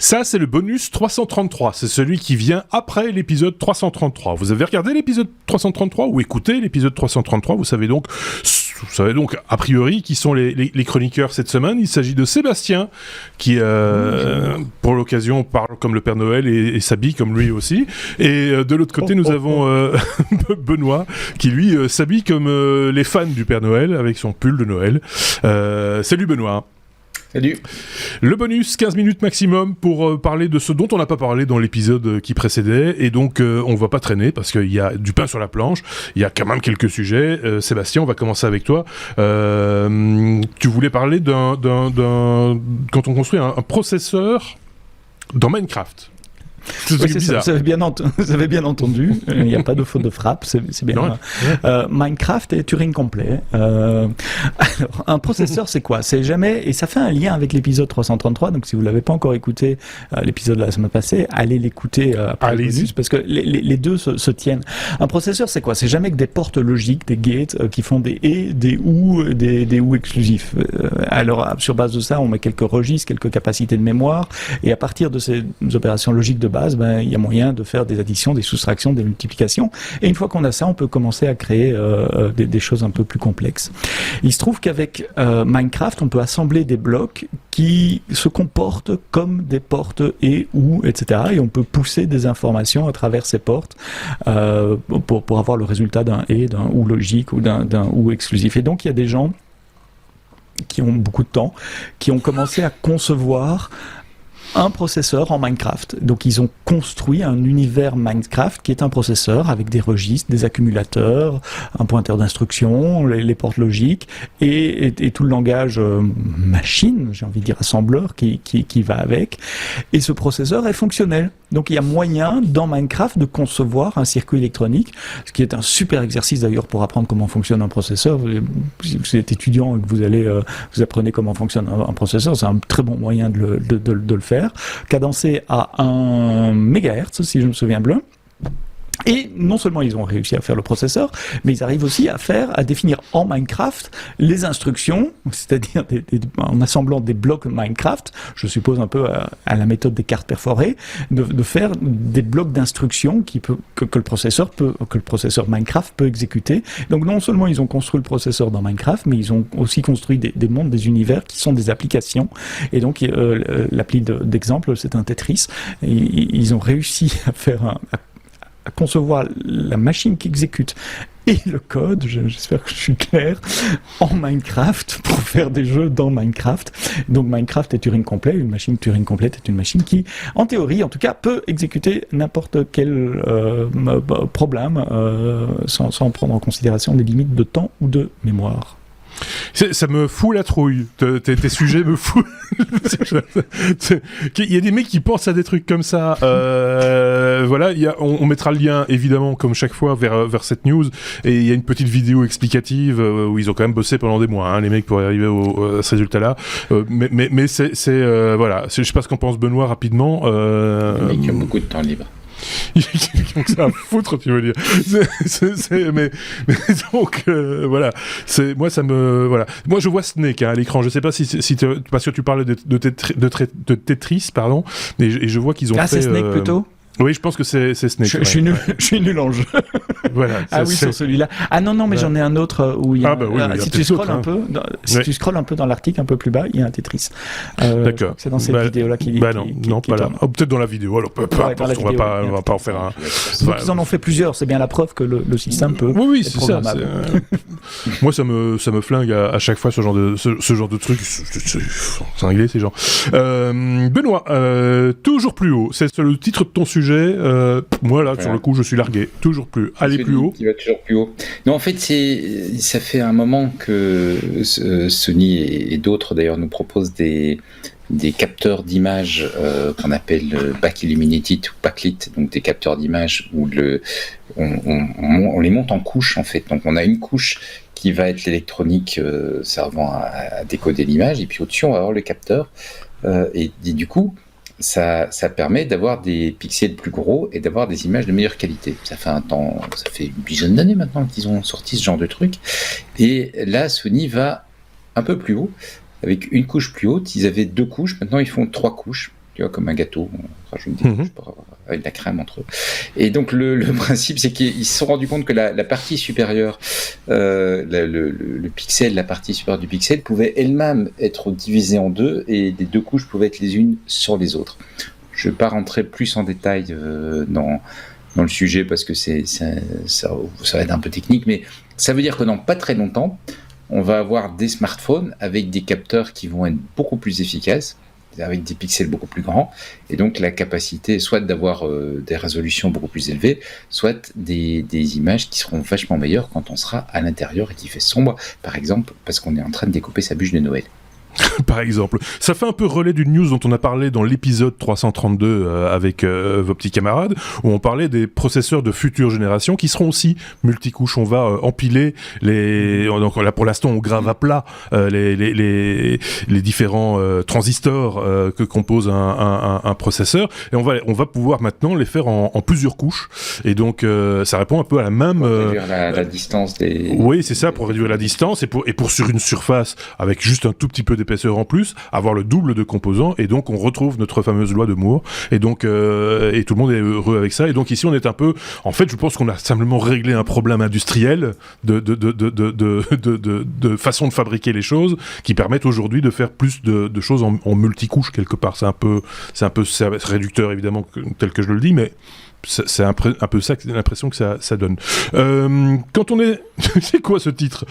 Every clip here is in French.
Ça, c'est le bonus 333. C'est celui qui vient après l'épisode 333. Vous avez regardé l'épisode 333 ou écouté l'épisode 333. Vous savez donc, a priori, qui sont les chroniqueurs cette semaine. Il s'agit de Sébastien, qui, pour l'occasion, parle comme le Père Noël et s'habille comme lui aussi. Et de l'autre côté, nous avons Benoît, qui lui s'habille comme les fans du Père Noël, avec son pull de Noël. Salut Benoît. Salut. Le bonus, 15 minutes maximum pour parler de ce dont on n'a pas parlé dans l'épisode qui précédait, et donc on va pas traîner parce qu'il y a du pain sur la planche, il y a quand même quelques sujets. Sébastien, on va commencer avec toi. Tu voulais parler quand on construit un processeur dans Minecraft. C'est bizarre. Vous avez bien entendu. Il n'y a pas de faute de frappe, c'est bien. Minecraft est Turing complet. Alors, un processeur, c'est quoi ? C'est jamais, et ça fait un lien avec l'épisode 333. Donc, si vous l'avez pas encore écouté, l'épisode de la semaine passée, allez l'écouter après le bonus, parce que les deux se tiennent. Un processeur, c'est quoi ? C'est jamais que des portes logiques, des gates qui font des et, des ou exclusifs. Alors, sur base de ça, on met quelques registres, quelques capacités de mémoire, et à partir de ces opérations logiques de base, il y a moyen de faire des additions, des soustractions, des multiplications. Et une fois qu'on a ça, on peut commencer à créer des choses un peu plus complexes. Il se trouve qu'avec Minecraft, on peut assembler des blocs qui se comportent comme des portes et ou, etc. Et on peut pousser des informations à travers ces portes pour avoir le résultat d'un et, d'un ou logique ou d'un ou exclusif. Et donc, il y a des gens qui ont beaucoup de temps, qui ont commencé à concevoir un processeur en Minecraft. Donc ils ont construit un univers Minecraft qui est un processeur avec des registres, des accumulateurs, un pointeur d'instruction, les portes logiques et tout le langage machine, j'ai envie de dire assembleur qui va avec. Et ce processeur est fonctionnel. Donc il y a moyen dans Minecraft de concevoir un circuit électronique, ce qui est un super exercice d'ailleurs pour apprendre comment fonctionne un processeur. Si vous êtes étudiant et que vous apprenez comment fonctionne un processeur, c'est un très bon moyen de le faire. Cadencé à 1 MHz, si je me souviens bien. Et non seulement ils ont réussi à faire le processeur, mais ils arrivent aussi à définir en Minecraft les instructions, c'est-à-dire en assemblant des blocs Minecraft, je suppose un peu à la méthode des cartes perforées, de faire des blocs d'instructions que le processeur Minecraft peut exécuter. Donc non seulement ils ont construit le processeur dans Minecraft, mais ils ont aussi construit des mondes, des univers qui sont des applications. Et donc l'appli d'exemple, c'est un Tetris. Et ils ont réussi à concevoir la machine qui exécute et le code, j'espère que je suis clair, en Minecraft pour faire des jeux dans Minecraft. Donc Minecraft est Turing complet, une machine Turing complète est une machine qui, en théorie en tout cas, peut exécuter n'importe quel problème sans prendre en considération des limites de temps ou de mémoire. Ça me fout la trouille. Tes sujets me foutent. Il y a des mecs qui pensent à des trucs comme ça. Voilà, on mettra le lien évidemment comme chaque fois vers cette news, et il y a une petite vidéo explicative où ils ont quand même bossé pendant des mois, les mecs, pour arriver à ce résultat-là. Mais c'est voilà. Je sais pas ce qu'en pense Benoît rapidement. Les mecs qui ont beaucoup de temps libre. Donc ça à foutre, tu veux dire. Mais donc voilà, moi ça me voilà. Moi je vois Snake à l'écran. Je sais pas si parce que tu parles de Tetris, pardon, et je vois qu'ils ont fait. C'est Snake plutôt. Oui, je pense que c'est Snake. Je suis nul en jeu. Voilà. Ah oui, sur celui-là. Ah non, mais j'en ai un autre où il y a. Si tu scrolles un peu, tu scrolles un peu dans l'article un peu plus bas, il y a un Tetris. D'accord. C'est dans cette vidéo-là qu'il. Non, pas là. Peut-être dans la vidéo. Alors, peu importe. On va pas en faire un. Donc ils en ont fait plusieurs. C'est bien la preuve que le système peut. Oui, c'est ça. Moi, ça me flingue à chaque fois ce genre de truc. C'est cinglé ces gens. Benoît, toujours plus haut. C'est le titre de ton sujet. Moi là, sur le coup, je suis largué. Toujours plus. Aller plus haut. Qui va toujours plus haut. Non, en fait, ça fait un moment que Sony et d'autres d'ailleurs nous proposent des capteurs d'images qu'on appelle back illuminated ou backlit, donc des capteurs d'images où on les monte en couches en fait. Donc on a une couche qui va être l'électronique servant à décoder l'image, et puis au-dessus on va avoir le capteur et du coup ça permet d'avoir des pixels plus gros et d'avoir des images de meilleure qualité. Ça fait une dizaine d'années maintenant qu'ils ont sorti ce genre de truc, et là Sony va un peu plus haut avec une couche plus haute. Ils avaient 2 couches, maintenant ils font 3 couches. tu vois, comme un gâteau, on rajoute des couches avec de la crème entre eux. Et donc le principe, c'est qu'ils se sont rendus compte que la partie supérieure, le pixel, la partie supérieure du pixel pouvait elle-même être divisée en deux, et les deux couches pouvaient être les unes sur les autres. Je ne vais pas rentrer plus en détail dans le sujet parce que ça va être un peu technique, mais ça veut dire que dans pas très longtemps, on va avoir des smartphones avec des capteurs qui vont être beaucoup plus efficaces, avec des pixels beaucoup plus grands, et donc la capacité soit d'avoir des résolutions beaucoup plus élevées, soit des images qui seront vachement meilleures quand on sera à l'intérieur et qu'il fait sombre, par exemple, parce qu'on est en train de découper sa bûche de Noël. Par exemple. Ça fait un peu relais d'une news dont on a parlé dans l'épisode 332 avec vos petits camarades, où on parlait des processeurs de future génération qui seront aussi multicouches. On va empiler donc là pour l'instant on grave à plat les différents transistors que compose un processeur, et on va pouvoir maintenant les faire en plusieurs couches, et donc ça répond un peu à la même... Pour réduire la distance des... Oui, c'est ça, pour réduire la distance, et pour sur une surface avec juste un tout petit peu d'épaisseur en plus, avoir le double de composants, et donc on retrouve notre fameuse loi de Moore, et donc et tout le monde est heureux avec ça. Et donc ici on est un peu, en fait je pense qu'on a simplement réglé un problème industriel de façon de fabriquer les choses qui permettent aujourd'hui de faire plus de choses en multicouches quelque part. C'est un peu réducteur évidemment tel que je le dis, mais c'est un peu ça, l'impression que ça donne. Quand on est... c'est quoi ce titre?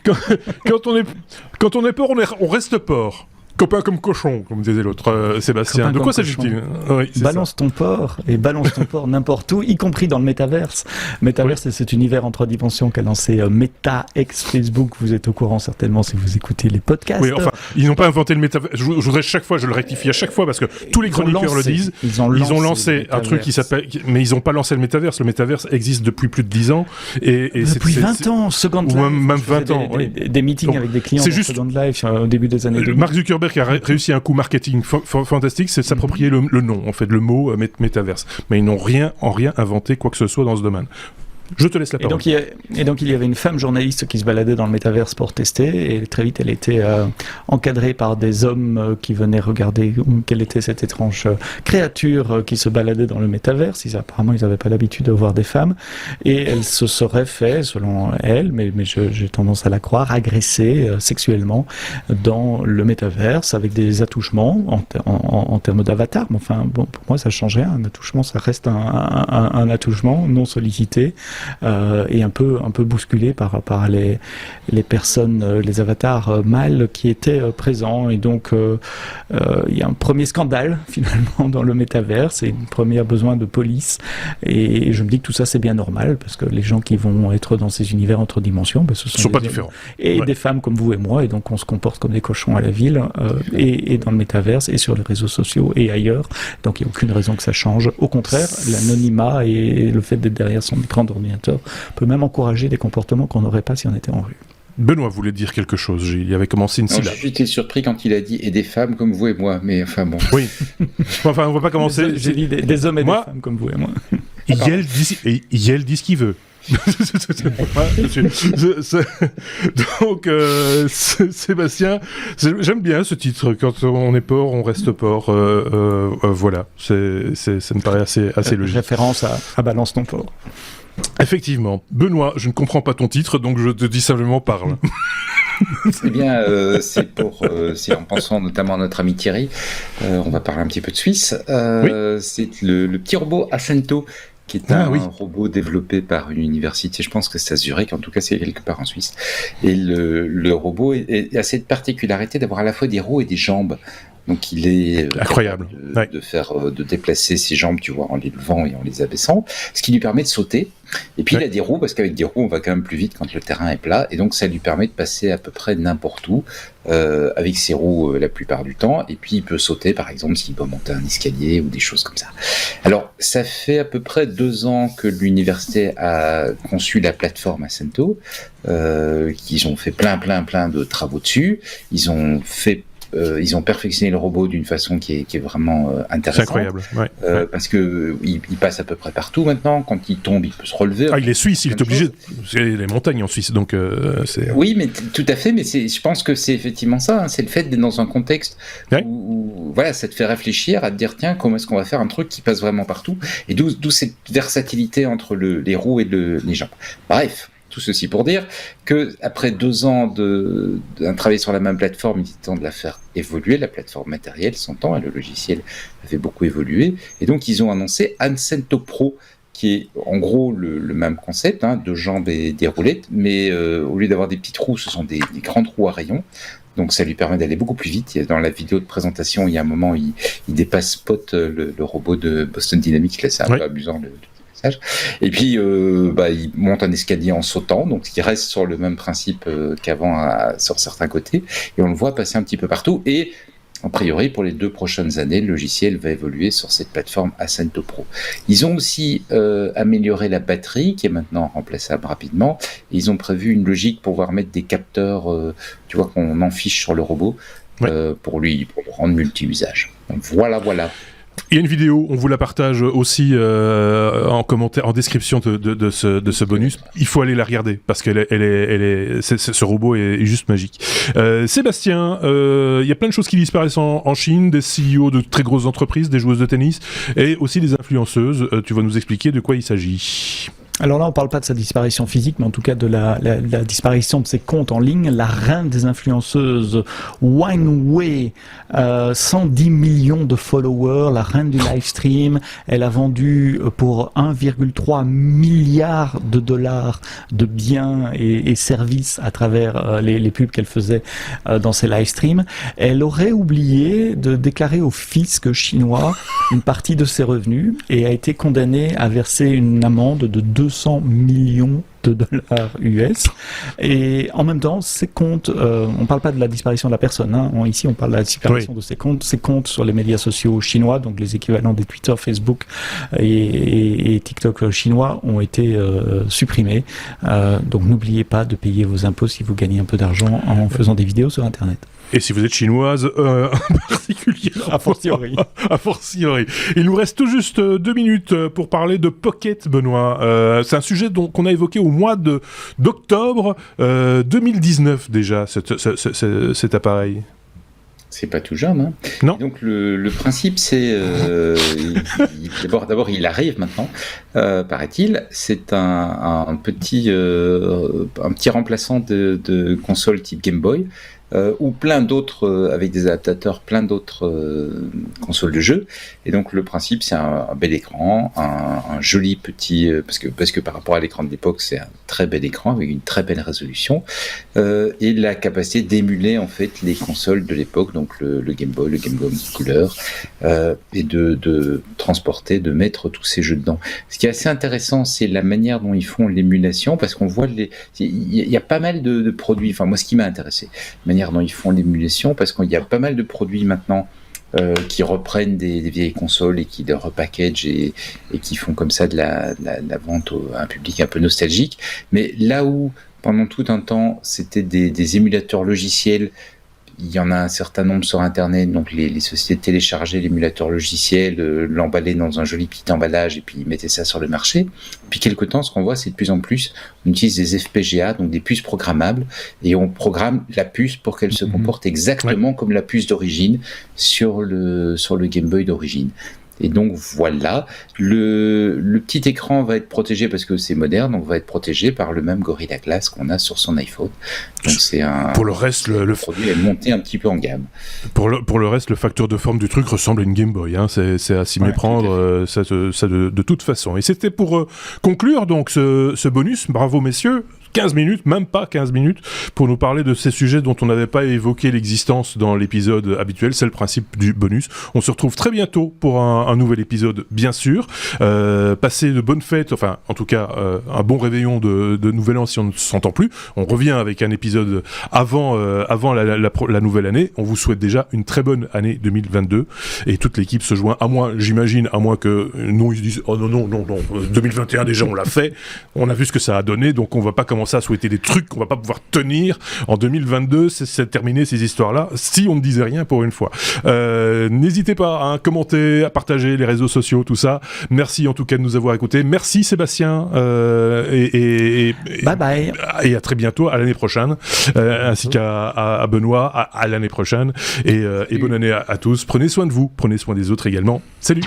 Quand on est porc, on reste porc. Copain comme cochon, comme disait l'autre Sébastien. Copain de quoi s'agit-il? Oui, balance ton porc, et balance ton porc n'importe où, y compris dans le métaverse. Métaverse, c'est cet univers en 3 dimensions qu'a lancé Meta ex Facebook. Vous êtes au courant certainement si vous écoutez les podcasts. Oui, enfin, ils n'ont pas inventé le métaverse. Je voudrais je le rectifie à chaque fois parce que tous les chroniqueurs le disent. Ils ont lancé un truc qui s'appelle, mais ils n'ont pas lancé le métaverse. Le métaverse existe depuis plus de 10 ans. Et depuis 20 ans, Second Life. Même 20 ans. Des meetings donc, avec des clients de Second Life au début des années 2000. Mark Zuckerberg a réussi un coup marketing fantastique, c'est de s'approprier le nom, en fait, le mot métaverse. Mais ils n'ont rien inventé quoi que ce soit dans ce domaine. Je te laisse la parole. Et donc il y avait une femme journaliste qui se baladait dans le métaverse pour tester, et très vite elle était encadrée par des hommes qui venaient regarder quelle était cette étrange créature qui se baladait dans le métaverse. Apparemment ils n'avaient pas l'habitude de voir des femmes, et elle se serait fait, selon elle, mais j'ai tendance à la croire, agresser sexuellement dans le métaverse avec des attouchements en termes d'avatar. Mais enfin bon, pour moi ça change rien, un attouchement ça reste un attouchement non sollicité. Et un peu bousculé par les personnes, les avatars mâles qui étaient présents. Et donc il y a un premier scandale finalement dans le métaverse et un premier besoin de police. Et je me dis que tout ça c'est bien normal, parce que les gens qui vont être dans ces univers entre dimensions, ce sont pas différents. Et des femmes comme vous et moi, et donc on se comporte comme des cochons à la ville, et dans le métaverse et sur les réseaux sociaux et ailleurs. Donc il n'y a aucune raison que ça change. Au contraire, l'anonymat et le fait d'être derrière son écran d'ordinateur peut même encourager des comportements qu'on n'aurait pas si on était en rue. Benoît voulait dire quelque chose, il avait commencé une syllabe. J'étais surpris quand il a dit « et des femmes comme vous et moi », mais enfin bon. Oui, enfin on va pas commencer. J'ai dit des hommes et des femmes comme vous et moi. Yel dit ce qu'il veut. Donc Sébastien, j'aime bien ce titre. Quand on est porc, on reste porc. Voilà, ça me paraît assez logique. Référence à Balance ton porc. Effectivement. Benoît, je ne comprends pas ton titre, donc je te dis simplement parle. Eh bien, c'est en pensant notamment à notre ami Thierry, on va parler un petit peu de Suisse. Oui. C'est le petit robot Ascento, qui est un robot développé par une université, je pense que c'est à Zurich, en tout cas c'est quelque part en Suisse. Et le robot a cette particularité d'avoir à la fois des roues et des jambes. Donc il est incroyable de déplacer ses jambes, tu vois, en les levant et en les abaissant, ce qui lui permet de sauter. Et puis il a des roues, parce qu'avec des roues on va quand même plus vite quand le terrain est plat, et donc ça lui permet de passer à peu près n'importe où avec ses roues la plupart du temps. Et puis il peut sauter, par exemple, s'il peut monter un escalier ou des choses comme ça. Alors ça fait à peu près 2 ans que l'université a conçu la plateforme Ascento, qu'ils ont fait plein de travaux dessus. Ils ont fait ils ont perfectionné le robot d'une façon qui est vraiment intéressante. C'est incroyable, parce que il passe à peu près partout maintenant. Quand il tombe, il peut se relever. Il est suisse, il est obligé. C'est les montagnes en Suisse, donc c'est. Oui, mais tout à fait. Mais je pense que c'est effectivement ça. Hein, c'est le fait d'être dans un contexte où voilà, ça te fait réfléchir à te dire tiens, comment est-ce qu'on va faire un truc qui passe vraiment partout, et d'où cette versatilité entre les roues et les jambes. Bref. Tout ceci pour dire que après 2 ans d'un travail sur la même plateforme, il est temps de la faire évoluer, la plateforme matérielle, son temps, le logiciel avait beaucoup évolué, et donc ils ont annoncé Ancento Pro, qui est en gros le même concept, 2 jambes et des roulettes, mais au lieu d'avoir des petites roues, ce sont des grandes roues à rayons. Donc ça lui permet d'aller beaucoup plus vite. Dans la vidéo de présentation, il y a un moment, il dépasse Spot, le robot de Boston Dynamics, là c'est un peu amusant et puis il monte un escalier en sautant, donc il reste sur le même principe qu'avant sur certains côtés, et on le voit passer un petit peu partout, et a priori pour les 2 prochaines années le logiciel va évoluer sur cette plateforme Ancento Pro. Ils ont aussi amélioré la batterie qui est maintenant remplaçable rapidement, et ils ont prévu une logique pour pouvoir mettre des capteurs tu vois, qu'on enfiche sur le robot pour le rendre multi-usage. Donc voilà. Il y a une vidéo, on vous la partage aussi en commentaire, en description de ce bonus. Il faut aller la regarder parce qu'elle ce robot est juste magique. Sébastien, il y a plein de choses qui disparaissent en Chine, des CEO de très grosses entreprises, des joueuses de tennis et aussi des influenceuses. Tu vas nous expliquer de quoi il s'agit. Alors là, on ne parle pas de sa disparition physique, mais en tout cas de la disparition de ses comptes en ligne. La reine des influenceuses, Wang Wei, 110 millions de followers, la reine du live stream. Elle a vendu pour 1,3 milliard de dollars de biens et services à travers les pubs qu'elle faisait dans ses live streams. Elle aurait oublié de déclarer au fisc chinois une partie de ses revenus et a été condamnée à verser une amende de 200 millions de dollars US. Et en même temps, ces comptes, on ne parle pas de la disparition de la personne, ici on parle de la disparition de ces comptes sur les médias sociaux chinois, donc les équivalents des Twitter, Facebook et TikTok chinois ont été supprimés. Donc n'oubliez pas de payer vos impôts si vous gagnez un peu d'argent en faisant des vidéos sur Internet. Et si vous êtes chinoise, en particulier. A fortiori. A fortiori. Il nous reste tout juste 2 minutes pour parler de Pocket, Benoît. C'est un sujet qu'on a évoqué au mois d'octobre 2019 déjà, cet appareil. C'est pas tout jeune, hein. Non. Donc le principe, c'est d'abord il arrive maintenant, paraît-il. C'est un petit remplaçant de console type Game Boy. Ou plein d'autres, avec des adaptateurs, plein d'autres consoles de jeux. Et donc le principe, c'est un bel écran, un joli petit, parce que par rapport à l'écran de l'époque, c'est un très bel écran avec une très belle résolution, et la capacité d'émuler en fait les consoles de l'époque, donc le Game Boy, le Game Boy Color, et de transporter, de mettre tous ces jeux dedans. Ce qui est assez intéressant, c'est la manière dont ils font l'émulation, parce qu'on voit il y a pas mal de produits. Enfin moi, ce qui m'a intéressé, manière dont ils font l'émulation, parce qu'il y a pas mal de produits maintenant qui reprennent des vieilles consoles et qui les repackagent et qui font comme ça de la vente à un public un peu nostalgique. Mais là où pendant tout un temps c'était des émulateurs logiciels, il y en a un certain nombre sur Internet, donc les sociétés téléchargeaient l'émulateur logiciel, l'emballaient dans un joli petit emballage et puis ils mettaient ça sur le marché. Puis quelque temps, ce qu'on voit, c'est de plus en plus, on utilise des FPGA, donc des puces programmables, et on programme la puce pour qu'elle se comporte exactement comme la puce d'origine sur le Game Boy d'origine. Et donc voilà, le petit écran va être protégé parce que c'est moderne, donc va être protégé par le même Gorilla Glass qu'on a sur son iPhone. Donc c'est pour le reste, le produit est monté un petit peu en gamme. Pour le reste, le facteur de forme du truc ressemble à une Game Boy, c'est à s'y méprendre, ça de toute façon. Et c'était pour conclure donc ce bonus, bravo messieurs. 15 minutes, même pas 15 minutes, pour nous parler de ces sujets dont on n'avait pas évoqué l'existence dans l'épisode habituel. C'est le principe du bonus. On se retrouve très bientôt pour un nouvel épisode, bien sûr. Passez de bonnes fêtes, enfin, en tout cas, un bon réveillon de Nouvel An si on ne s'entend plus. On revient avec un épisode avant la nouvelle année. On vous souhaite déjà une très bonne année 2022. Et toute l'équipe se joint, à moins que nous, ils se disent « Oh non, 2021 déjà, on l'a fait. On a vu ce que ça a donné, donc on va pas commencer commencer à souhaiter des trucs qu'on va pas pouvoir tenir en 2022. C'est terminé ces histoires-là. Si on ne disait rien pour une fois. N'hésitez pas à commenter, à partager les réseaux sociaux, tout ça. Merci en tout cas de nous avoir écoutés. Merci Sébastien. Bye bye. Et à très bientôt, à l'année prochaine. Ainsi qu'à Benoît, à l'année prochaine. Et bonne année à tous. Prenez soin de vous. Prenez soin des autres également. Salut.